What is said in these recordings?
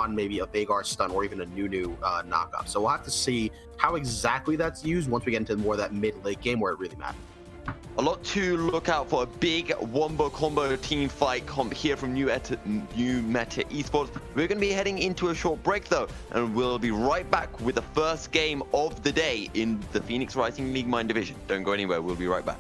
on maybe a Veigar stun or even a Nunu knockup. So we'll have to see how exactly that's used once we get into more of that mid-late game where it really matters. A lot to look out for. A big wombo combo team fight comp here from New Meta Esports. We're going to be heading into a short break though, and we'll be right back with the first game of the day in the Phoenix Rising League Mind Division. Don't go anywhere. We'll be right back.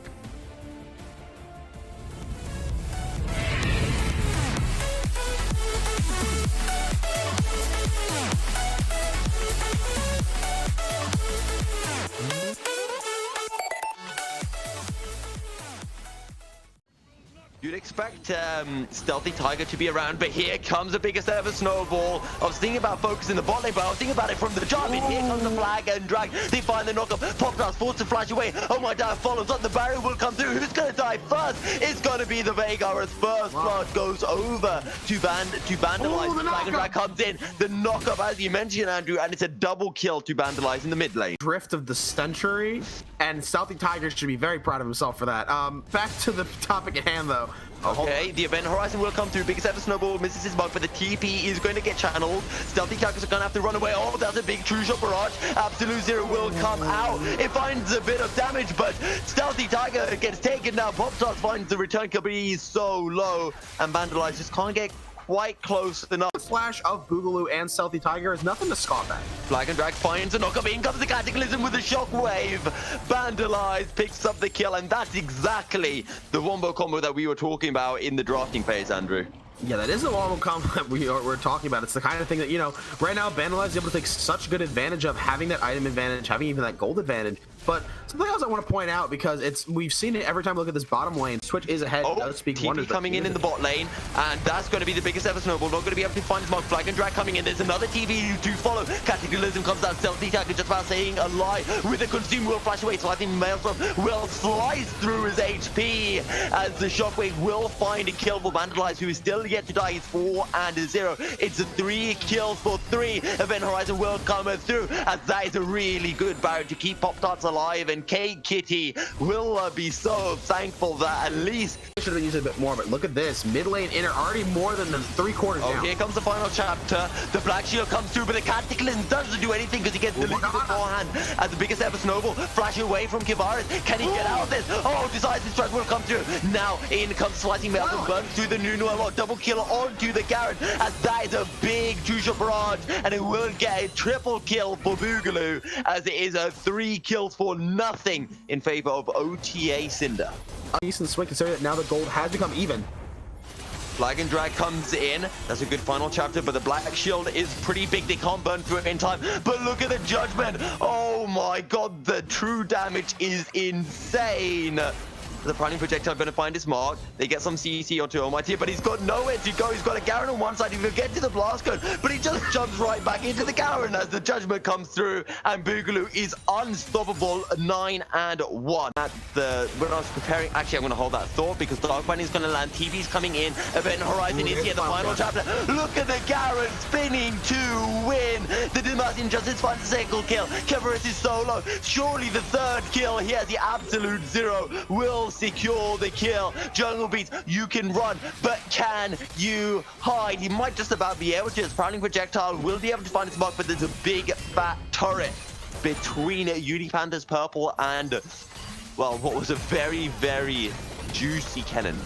You'd expect Stealthy Tiger to be around, but here comes the biggest ever snowball. I was thinking about focusing the bot lane, but I was thinking about it from the jump. And here comes the flag and drag. They find the knockup. Pop forced to flash away. Oh my god, follows up. The barrier will come through. Who's going to die first? It's going to be the Veigar as first blood goes over to Vandalize. The flag and drag comes in. The knockup, as you mentioned, Andrew, and it's a double kill to Vandalize in the mid lane. Drift of the century, and Stealthy Tiger should be very proud of himself for that. Back to the topic at hand, though. Okay, the Event Horizon will come through. Biggest ever snowball misses his mark, but the TP is going to get channeled. Stealthy Tigers are going to have to run away. Oh, that's a big true shot barrage. Absolute Zero will come out. It finds a bit of damage, but Stealthy Tiger gets taken now. Pop-Tarts finds the return kill, but he's so low, and Vandalize just can't get quite close enough. The flash of Boogaloo and Stealthy Tiger is nothing to scoff at. Flag and drag finds a knockup. In comes the Cataclysm with the shockwave. Vandalize picks up the kill, and that's exactly the wombo combo that we were talking about in the drafting phase, Andrew. Yeah, that is the wombo combo that we're talking about. It's the kind of thing that, you know, right now Vandalize is able to take such good advantage of having that item advantage, having even that gold advantage. But something else I want to point out, because we've seen it every time we look at this bottom lane. Switch is ahead. Does speak wonders. TP coming in the bot lane, and that's going to be the biggest ever snowball. Not going to be able to find his mark. Flag and drag coming in. There's another TV to follow. Cataclysm comes out. Stealthy Tiger just about saying a lie with the consume will flash away. So I think Maelstrom will slice through his HP as the shockwave will find a kill for Vandalize, who is still yet to die. He's 4-0. It's a 3 kills for 3. Event Horizon will come through, as that is a really good barrier to keep Pop-Tarts alive, and Cake Kitty will be so thankful that at least should have been using a bit more. But look at this, mid lane inner already more than the 3/4 down. Here comes the final chapter. The Black Shield comes through, but the Cataclysm doesn't do anything because he gets deleted beforehand. As the biggest ever snowball, flash away from Kivaris. Can he get out of this? Oh, Decisive Strike will come through. Now in comes Slicing Metal, burns through the Nunu, and double kill onto the Garen, as that is a big two-shot barrage, and it will get a triple kill for Boogaloo, as it is a 3 kills for nothing in favor of OTA Cinder. Decent swing, considering that now the gold has become even. Flag and drag comes in. That's a good final chapter, but the Black Shield is pretty big. They can't burn through it in time. But look at the judgment. Oh my god, the true damage is insane. The Prowling Projectile going to find his mark. They get some CC onto Almighty, but he's got nowhere to go. He's got a Garen on one side. He will get to the blast cone, but he just jumps right back into the Garen as the judgment comes through, and Boogaloo is unstoppable. 9-1. When I was preparing, actually, I'm going to hold that thought, because Dark Bunny is going to land. TV's coming in. Event Horizon is here. The final chapter. Look at the Garen spinning to win. The Dimas Injustice finds a single kill. Keveris is solo. Surely the 3rd kill. He has the absolute Zero. Will secure the kill. Jungle Beats, you can run, but can you hide? He might just about be able to. His Prowling Projectile will be able to find his mark, but there's a big fat turret between Unipanda's purple and, well, what was a very, very juicy cannon.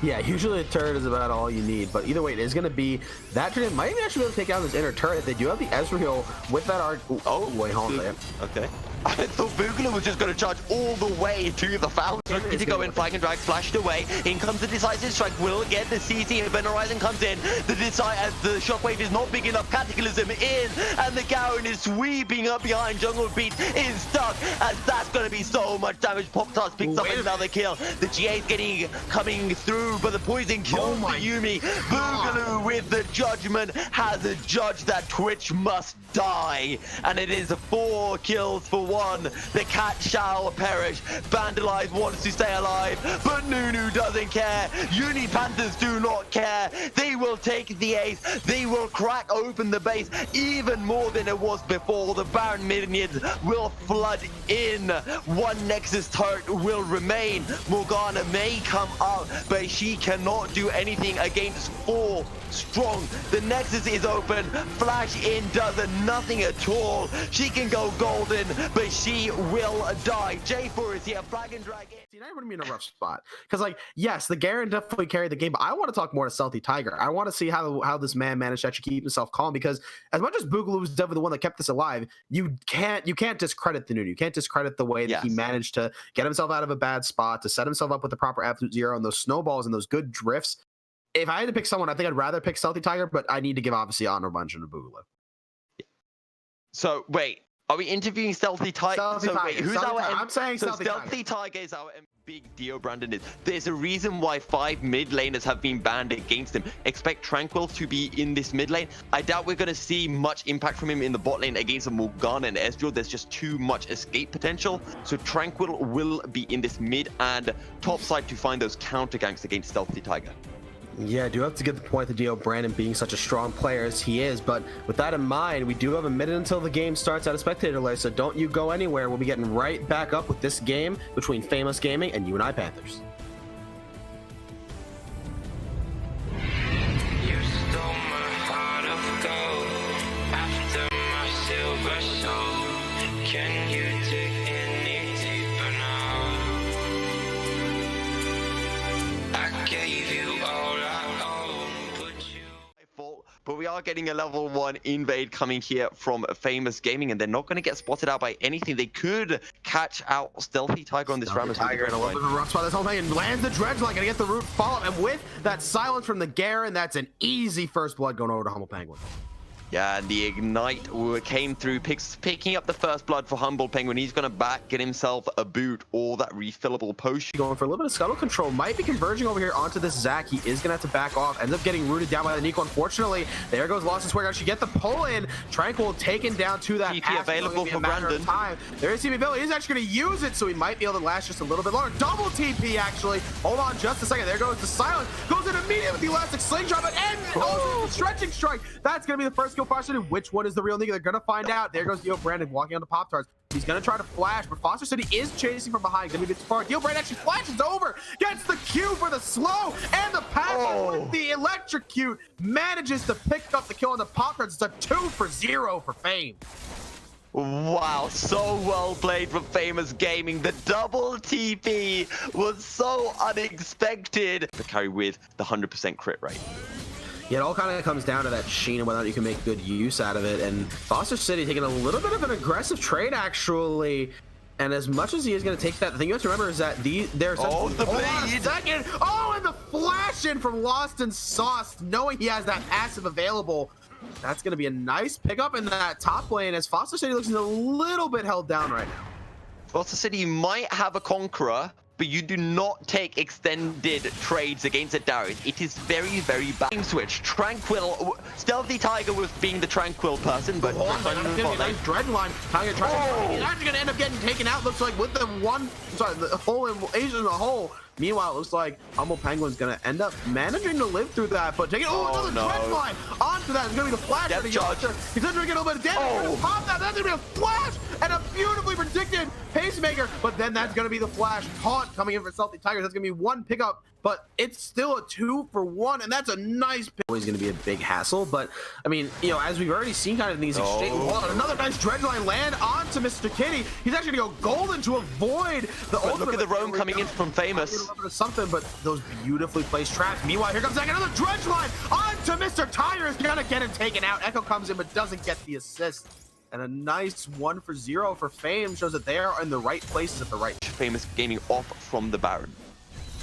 Yeah, usually a turret is about all you need, but either way, it is going to be that turret. Might even actually be able to take out this inner turret. They do have the Ezreal with that arc. Oh, wait, hold on a second. Okay. I thought Boogaloo was just going to charge all the way to the fountain. Looking to go in, Flag and Drag flashed away. In comes the Decisive Strike, will get the CC. Event Horizon comes in. The Shockwave is not big enough. Cataclysm in, and the Garen is sweeping up behind. Jungle Beat is stuck, and that's going to be so much damage. Pop-Tarts picks up another kill. The GA is coming through, but the poison kills the Yuumi. Boogaloo with the judgment has adjudged that Twitch must die, and it is 4 kills for one. The cat shall perish. Vandalize wants to stay alive, but Nunu doesn't care. Uni Panthers do not care. They will take the ace. They will crack open the base even more than it was before. The Baron minions will flood in. One Nexus turret will remain. Morgana may come up, but she cannot do anything against 4 strong. The Nexus is open. Flash in does nothing at all. She can go golden, but she will die. J4 is here. Flag and drag in. See, now you're putting me in a rough spot because, like, yes, the Garen definitely carried the game, but I want to talk more to Stealthy Tiger. I want to see how this man managed to actually keep himself calm, because as much as Boogaloo was definitely the one that kept this alive, you can't discredit the Nunu. You can't discredit the way that he managed to get himself out of a bad spot, to set himself up with the proper absolute zero and those snowballs and those good drifts. If I had to pick someone, I think I'd rather pick Stealthy Tiger, but I need to give obviously honorable mention to Boogaloo. So wait, are we interviewing Stealthy Tiger? Wait, who's our? I'm saying Stealthy Tiger is our big Dio Brandon is. There's a reason why 5 mid laners have been banned against him. Expect Tranquil to be in this mid lane. I doubt we're going to see much impact from him in the bot lane against Morgana and Ezreal. There's just too much escape potential. So Tranquil will be in this mid and top side to find those counter ganks against Stealthy Tiger. Yeah, I do have to get the point to Dio Brandon being such a strong player as he is, but with that in mind, we do have a minute until the game starts at a spectator layer, so don't you go anywhere. We'll be getting right back up with this game between Famous Gaming and UNI Panthers. You stole my heart of gold after my silver soul. Can you dig any deeper now? I gave you all I own, put you. But we are getting a level 1 invade coming here from Famous Gaming, and they're not going to get spotted out by anything. They could catch out Stealthy Tiger on this round. Tiger in a little bit of a rough spot this whole thing, and lands the dredge line, gonna get the root follow, and with that silence from the Garen, that's an easy first blood going over to Humble Penguin. Yeah, and the Ignite came through, picking up the first blood for Humble Penguin. He's going to get himself a boot or that refillable potion. Going for a little bit of scuttle control, might be converging over here onto this Zac. He is going to have to back off, ends up getting rooted down by the Nico, unfortunately. There goes Lost and Swear. She get the pull in. Tranquil taken down to that TP available for Brandon. There is TP available. He's actually going to use it, so he might be able to last just a little bit longer. Double TP, actually. Hold on just a second. There goes the silence. Goes in immediately with the elastic slingshot, but also the stretching strike. That's going to be the first kill for Foster. Which one is the real nigga? They're going to find out. There goes Dio Brandon walking on the Pop-Tarts. He's going to try to flash, but Foster City is chasing from behind. Going to be too far. Dio Brandon actually flashes over, gets the Q for the slow, and the pass with the electrocute manages to pick up the kill on the Pop-Tarts. It's a 2-for-0 for Fame. Wow, so well played from Famous Gaming. The double TP was so unexpected. The carry with the 100% crit rate. Yeah, it all kind of comes down to that sheen and whether or not you can make good use out of it. And Foster City taking a little bit of an aggressive trade, actually. And as much as he is going to take that, the thing you have to remember is that there's the blade. Second. Oh, and the flash in from Lost and Sauce, knowing he has that passive available. That's going to be a nice pickup in that top lane as Foster City looks a little bit held down right now. Foster City might have a Conqueror, but you do not take extended trades against a Darius. It is very, very bad. Switch. Tranquil. Stealthy Tiger was being the Tranquil person, but nice Dread line. He's actually going to end up getting taken out. Looks like with the hole in Asian in the hole. Meanwhile, it looks like Humble Penguin's going to end up managing to live through that, but taking another Dread line onto that. It's going to be the flash. He's going to get a little bit of damage. Pop that. That's going to be a flash and a beautifully predicted pacemaker, but then that's going to be the flash taunt coming in for Stealthy Tigers. That's going to be one pickup, but it's still a 2-for-1, and that's a nice pick. Always going to be a big hassle, but I mean, you know, as we've already seen kind of in these exchanges, another nice dredge line land onto Mr. Kitty. He's actually going to go golden to avoid the ultimate. Look at the roam coming in from Famous. Something, but those beautifully placed traps. Meanwhile, here comes another dredge line onto Mr. Tiger. Is going to get him taken out. Echo comes in, but doesn't get the assist. And a nice 1-for-0 for Fame shows that they are in the right places at the right. Famous Gaming off from the Baron.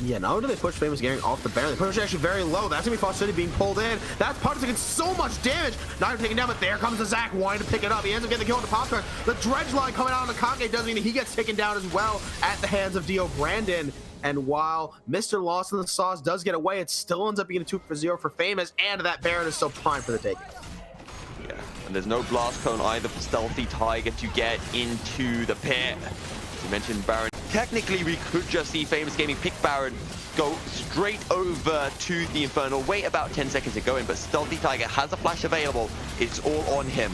Yeah, not only do they push Famous Gaming off the Baron, they push it actually very low. That's going to be Foster City being pulled in. That's Pop taking so much damage. Not even taken down, but there comes the Zac wanting to pick it up. He ends up getting the kill on the Pop-Tart. The dredge line coming out on the Kage doesn't mean he gets taken down as well at the hands of Dio Brandon. And while Mr. Lost in the Sauce does get away, it still ends up being a 2-for-0 for Famous, and that Baron is still primed for the taking. Yeah. And there's no blast cone either for Stealthy Tiger to get into the pit. As you mentioned, Baron. Technically, we could just see Famous Gaming pick Baron, go straight over to the Infernal, wait about 10 seconds to go in, but Stealthy Tiger has a flash available. It's all on him.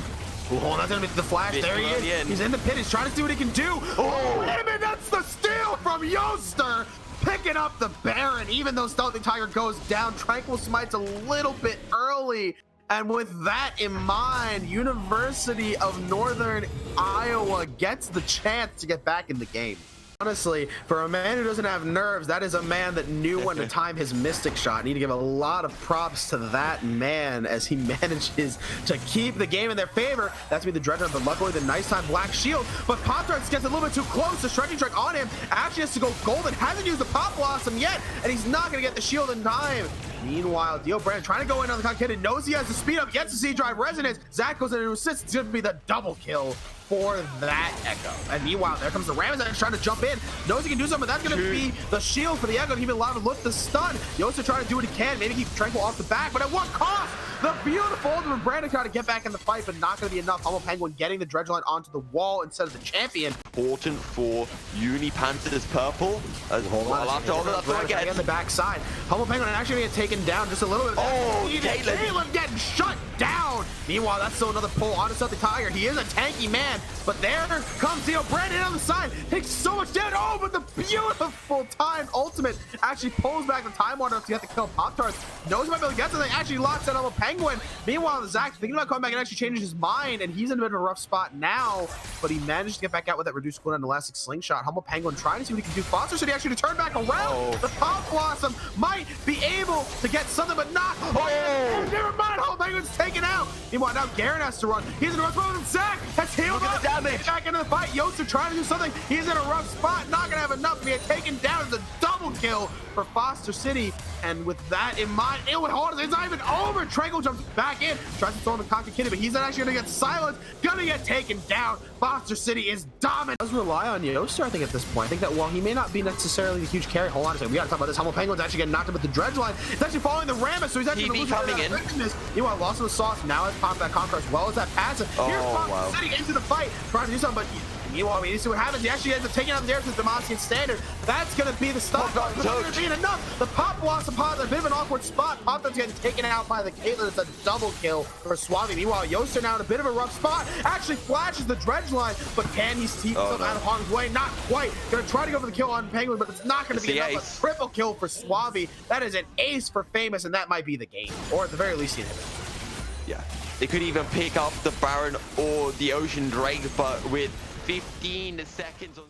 Oh, that's gonna be the flash. There he is. He's in the pit. He's trying to see what he can do. Oh, wait a minute. That's the steal from Yoster. Picking up the Baron, even though Stealthy Tiger goes down. Tranquil Smite's a little bit early. And with that in mind, University of Northern Iowa gets the chance to get back in the game. Honestly, for a man who doesn't have nerves, that is a man that knew when to time his Mystic Shot. Need to give a lot of props to that man as he manages to keep the game in their favor. That's me, the Dreadnought, but luckily the nice time Black Shield. But Pop-Tarts gets a little bit too close. The Stretching Strike on him actually has to go golden. Hasn't used the Pop Blossom yet, and he's not going to get the shield in time. Meanwhile, Dio Brand trying to go in on the Concave, knows he has the speed up, gets the C-Drive Resonance. Zach goes in to assist. It's going to be the double kill for that Echo. And meanwhile, there comes the Ramazan trying to jump in. Knows he can do something, but that's going to be the shield for the Echo. He's been allowed to lift the stun. Yoster trying to do what he can. Maybe keep Tranquil off the back, but at what cost? The beautiful Ultimate Brandon trying to get back in the fight, but not going to be enough. Humble Penguin getting the Dredge line onto the wall instead of the champion. Important for Uni Panthers purple. As well, after all that again. On the backside. Humble Penguin actually getting taken down just a little bit. Oh, Caitlyn getting shut down. Meanwhile, that's still another pull onto Stealthy Tiger. He is a tanky man, but there comes Dio Brandon on the side. Takes so much damage. Oh, but the beautiful timed ultimate actually pulls back the time water to get the kill. Pop-Tarts knows he might be able to get something. Actually locks out Humble Penguin. Meanwhile, Zach thinking about coming back and actually changing his mind, and he's in a bit of a rough spot now, but he managed to get back out with that reduced cooldown elastic slingshot. Humble Penguin trying to see what he can do. Foster City actually to turn back around. The Pop Blossom might be able to get something, but not. Oh, never mind. Humble Penguin's taken out. Meanwhile, now Garen has to run. He's in a rough spot with Zach. Has healed up. The damage. Back into the fight. Yoster trying to do something. He's in a rough spot. Not going to have enough to be taken down. It's a double kill for Foster City. And with that in mind, it's not even over. Tranquil jumps back in, tries to throw him a cocky kitty, but he's not actually going to get silenced. Gonna get taken down. Foster City is dominant. Does rely on Yoster, I think, at this point. I think that while he may not be necessarily the huge carry, hold on a second, we got to talk about this. Humble Penguin's actually getting knocked up with the Dredge line. It's actually following the Rammus, so he's actually going to lose that. Meanwhile, lost in the sauce. Now has popped that Conqueror as well as that passive. Here's Foster City into the fight, trying to do something, but meanwhile, we need to see what happens. He actually ends up taking out the Darius with Demacian Standard. That's going to be the stop. It's going to be enough. The Pop Blossom Pod, a bit of an awkward spot. Pop-Tarts getting taken out by the Caitlyn. It's a double kill for Suave. Meanwhile, Yoster now in a bit of a rough spot. Actually flashes the Dredge line, but can he keep himself out of harm's way? Not quite. Going to try to go for the kill on Penguin, but it's not going to be enough. A triple kill for Suave. That is an ace for Famous, and that might be the game. Or at the very least, the inhibitor. Yeah. They could even pick up the Baron or the Ocean Drake, but with 15 seconds on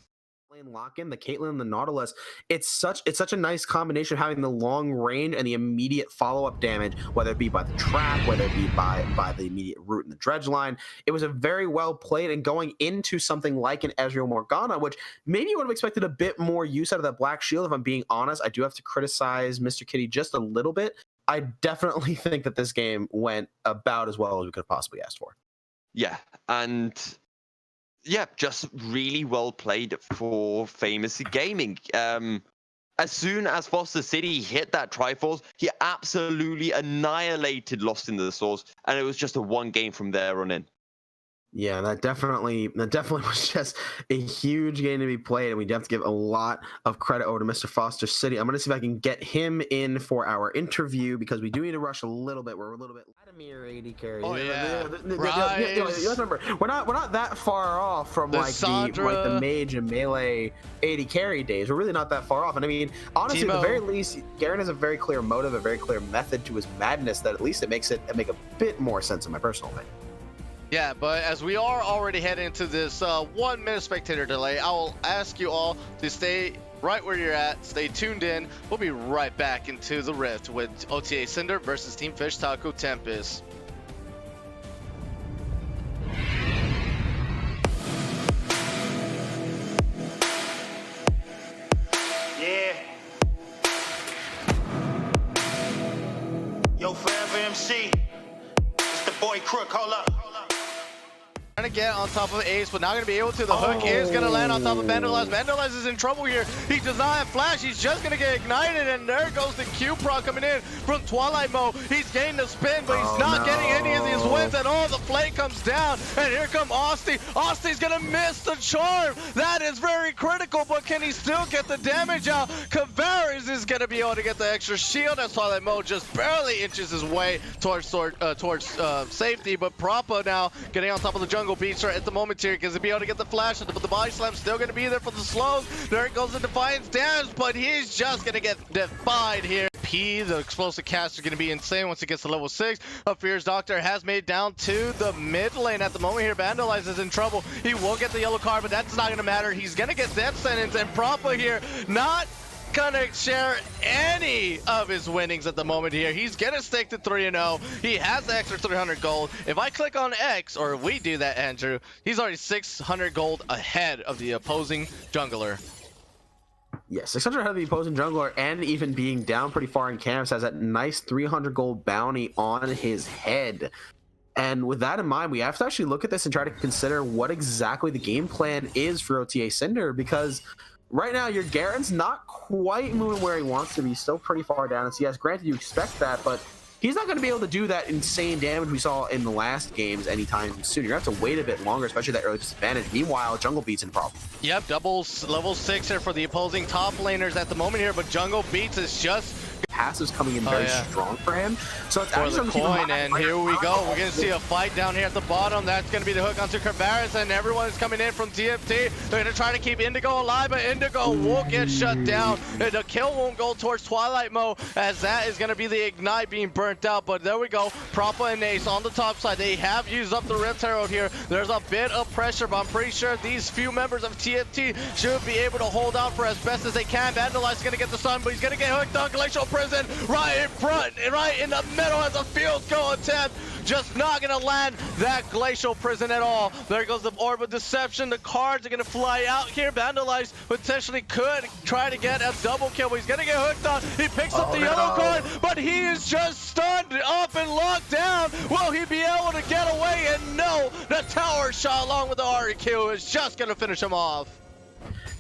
lock-in, the Caitlyn and the Nautilus, it's such a nice combination of having the long range and the immediate follow-up damage, whether it be by the trap, whether it be by the immediate root in the Dredge line. It was a very well played, and going into something like an Ezreal Morgana, which maybe you would have expected a bit more use out of that Black Shield. If I'm being honest, I do have to criticize Mr. Kitty just a little bit. I definitely think that this game went about as well as we could have possibly asked for. Yeah, and yeah, just really well played for Famous Gaming. As soon as Foster City hit that Triforce, he absolutely annihilated Lost in the Source, and it was just a one game from there on in. Yeah, that definitely was just a huge game to be played, and we have to give a lot of credit over to Mr. Foster City. I'm going to see if I can get him in for our interview, because we do need to rush a little bit. We're a little bit Vladimir AD carry. Oh yeah, remember, we're not that far off from the mage and melee AD carry days. We're really not that far off. And I mean, honestly, at the very least, Garen has a very clear motive, a very clear method to his madness that at least it make a bit more sense in my personal opinion. Yeah, but as we are already heading into this 1 minute spectator delay, I will ask you all to stay right where you're at, stay tuned in. We'll be right back into the Rift with OTA Cinder versus Team Fish Taco Tempest. Yeah. Yo, Forever MC. It's the boy Crook, hold up. Trying to get on top of Ace, but not going to be able to. The hook is going to land on top of Vandalize. Vandalize is in trouble here. He does not have flash. He's just going to get ignited, and there goes the Q proc coming in from Twilight Mo. He's getting the spin, but he's not getting any of these wins at all. The play comes down, and here comes Austin. Austin's going to miss the charm. That is very critical, but can he still get the damage out? Kavaris is going to be able to get the extra shield as Twilight Mo just barely inches his way towards safety, but Propa now getting on top of the jungle beats right at the moment here because he'll be able to get the flash, but the body slam's still going to be there for the slows. There it goes the Defiance damage, but he's just going to get defied here. The explosive cast is going to be insane once it gets to level 6. Fierce Doctor has made it down to the mid lane at the moment here. Vandalize is in trouble. He will get the yellow card, but that's not going to matter. He's going to get Death Sentence, and Propa here not gonna share any of his winnings at the moment here. He's gonna stick to 3-0. He has the extra 300 gold. If I click on X, or we do that, Andrew, he's already 600 gold ahead of the opposing jungler. Yeah, 600 ahead of the opposing jungler, and even being down pretty far in camps, has that nice 300 gold bounty on his head. And with that in mind, we have to actually look at this and try to consider what exactly the game plan is for OTA Cinder, because right now, your Garen's not quite moving where he wants to be. He's still pretty far down in CS. Granted, you expect that, but he's not going to be able to do that insane damage we saw in the last games anytime soon. You're going to have to wait a bit longer, especially that early disadvantage. Meanwhile, Jungle Beats in problem. Yep, double level 6 here for the opposing top laners at the moment here, but Jungle Beats is just Passive's coming in very strong for him. So it's for actually the coin, and here we go. We're going to see a fight down here at the bottom. That's going to be the hook onto Kavaris, and everyone is coming in from TFT. They're going to try to keep Indigo alive, but Indigo will get shut down. And the kill won't go towards Twilight Mo, as that is going to be the Ignite being burnt out. But there we go. Propa and Ace on the top side. They have used up the Rift Herald here. There's a bit of pressure, but I'm pretty sure these few members of TFT should be able to hold out for as best as they can. Vandalize is going to get the stun, but he's going to get hooked on Glacial Prison right in front, right in the middle as a field goal attempt. Just not going to land that Glacial Prison at all. There goes the Orb of Deception. The cards are going to fly out here. Vandalize potentially could try to get a double kill, but he's going to get hooked on. He picks up the yellow card, but he is just stunned up and locked down. Will he be able to get away? And no, the tower shot along with the RQ is just going to finish him off.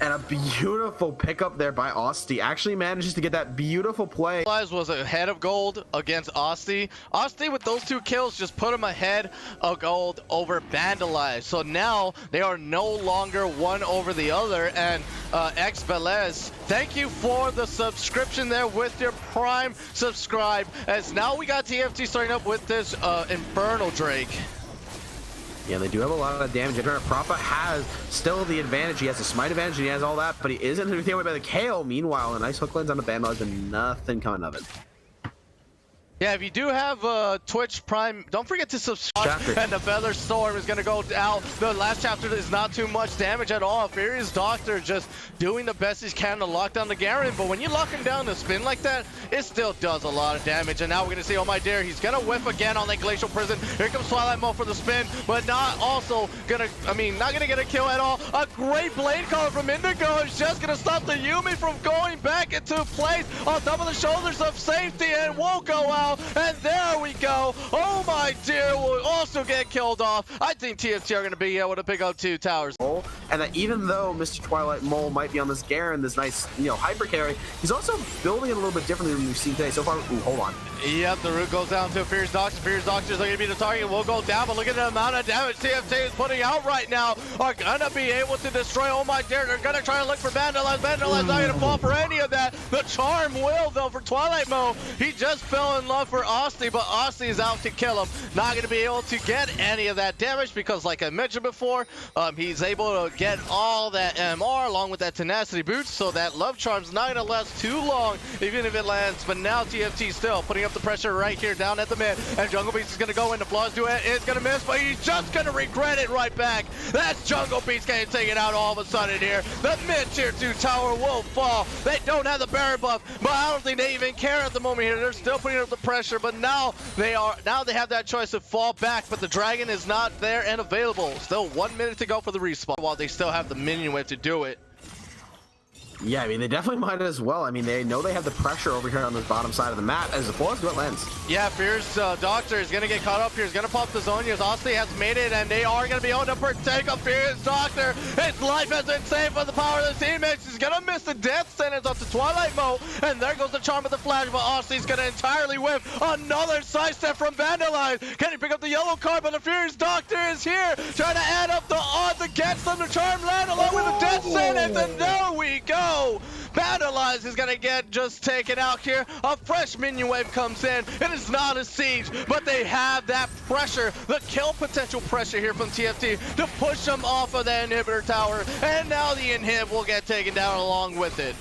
And a beautiful pickup there by Asti. Actually manages to get that beautiful play. Was ahead of gold against Asti. Asti with those 2 kills just put him ahead of gold over Vandalize. So now they are no longer one over the other. And X Velez, thank you for the subscription there with your Prime subscribe. As now we got TFT starting up with this Infernal Drake. Yeah, they do have a lot of damage. Propa has still the advantage. He has the smite advantage, and he has all that, but he isn't taken away by the KO. Meanwhile, a nice hook lands on the Vandalize, and nothing coming of it. Yeah, if you do have Twitch Prime, don't forget to subscribe. And the Feather Storm is going to go out. The last chapter is not too much damage at all. Furious Doctor just doing the best he can to lock down the Garen, but when you lock him down to spin like that, it still does a lot of damage. And now we're going to see Oh My Dear. He's going to whiff again on that Glacial Prison. Here comes Twilight Mo for the spin, but not also going to, not going to get a kill at all. A great blade call from Indigo is just going to stop the Yuumi from going back into place on top of the shoulders of safety, and won't go out. And there we go. Oh My Dear will also get killed off. I think TFT are going to be able to pick up 2 towers. And that even though Mr. Twilight Mole might be on this Garen, this nice, hyper carry, he's also building it a little bit differently than we've seen today. So far, ooh, hold on. Yep, the root goes down to Fierce Doctor. Fierce Doctors are going to be the target. Will go down, but look at the amount of damage TFT is putting out right now. Are going to be able to destroy Oh My Dear. They're going to try to look for Vandalize. Vandalize not going to fall for any of that. The charm will, though, for Twilight Mo. He just fell in love for Asti, but Asti is out to kill him. Not going to be able to get any of that damage because, like I mentioned before, he's able to get all that MR along with that tenacity boost, so that love charm's not going to last too long, even if it lands. But now TFT still putting up the pressure right here down at the mid, and Jungle Beast is going to go in. The Flaws do it. It's going to miss, but he's just going to regret it right back. That's Jungle Beast getting taken out all of a sudden here. The mid tier 2 tower will fall. They don't have the Baron buff, but I don't think they even care at the moment here. They're still putting up the pressure, but now they have that choice to fall back, but the dragon is not there and available. Still 1 minute to go for the respawn while they still have the minion wave to do it. Yeah, I mean, they definitely might as well. I mean, they know they have the pressure over here on this bottom side of the map as well as what lands. Yeah, Fierce Doctor is going to get caught up here. He's going to pop the Zonias. Austin has made it, and they are going to be able to partake of Fierce Doctor. His life has been saved by the power of the teammates. He's going to miss the death sentence onto Twilight Mo, and there goes the charm of the flash, but Austin's going to entirely whiff another sidestep from Vandalize. Can he pick up the yellow card? But the Fierce Doctor is here, trying to add up the odds against them to charm land along with the death sentence, and there we go. Vandalize is gonna get just taken out here. A fresh minion wave comes in. It is not a siege, but they have that pressure, the kill potential pressure here from TFT to push them off of the inhibitor tower. And now the inhib will get taken down along with it.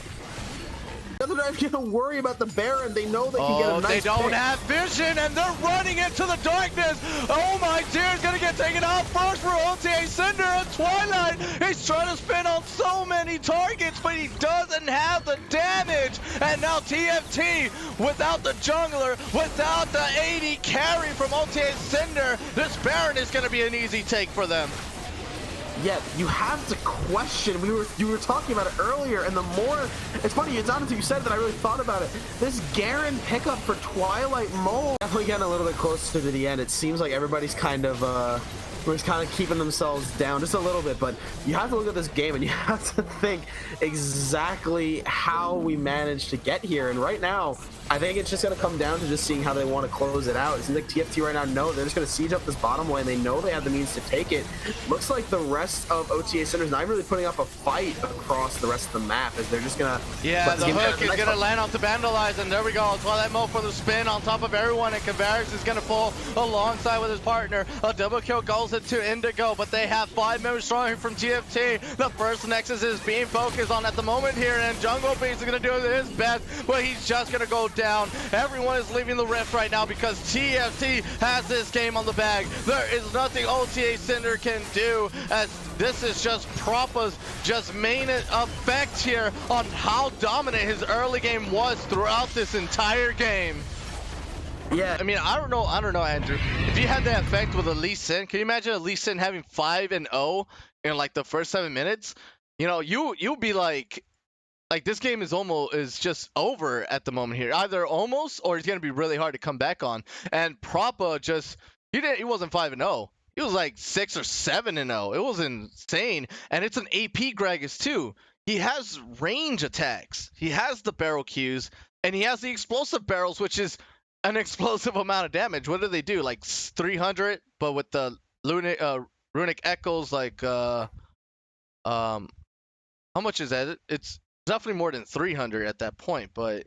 They're not gonna worry about the Baron. They know they can get a nice they don't pick. have vision, and they're running into the darkness. Oh my dear, he's gonna get taken out first for OTA Cinder and Twilight. He's trying to spin on so many targets, but he doesn't have the damage. And now TFT, without the jungler, without the 80 carry from OTA Cinder, this Baron is gonna be an easy take for them. Yeah, you have to question. You were talking about it earlier, and the more it's funny, it's not until you said that I really thought about it. This Garen pickup for Twilight Mole definitely getting a little bit closer to the end. It seems like everybody's kind of keeping themselves down just a little bit, but you have to look at this game and you have to think exactly how we managed to get here. And right now, I think it's just going to come down to just seeing how they want to close it out. It seems like TFT right now know they're just going to siege up this bottom lane. They know they have the means to take it. Looks like the rest of OTA Cinder's not really putting up a fight across the rest of the map, as they're just going to... Yeah, the hook is going to land onto Vandalize, and there we go. Twilight Mo for the spin on top of everyone, and Kavaris is going to fall alongside with his partner. A double kill goes into Indigo, but they have 5 members strong from TFT. The first Nexus is being focused on at the moment here, and Jungle Beast is going to do his best, but he's just going to go down. Everyone is leaving the rift right now because TFT has this game on the bag. There is nothing OTA Cinder can do, as this is just Propa's just main effect here on how dominant his early game was throughout this entire game. Yeah, I mean, I don't know, Andrew. If you had that effect with a Lee Sin, can you imagine a Lee Sin having 5-0 in like the first 7 minutes? You know, you'd be like this game is just over at the moment here. Either almost, or it's gonna be really hard to come back on. And Propa just he wasn't 5-0. He was like 6 or 7-0. It was insane. And it's an AP Gragas too. He has range attacks. He has the barrel Qs, and he has the explosive barrels, which is an explosive amount of damage. What do they do? Like 300, but with the runic echoes, like how much is that? It's definitely more than 300 at that point, but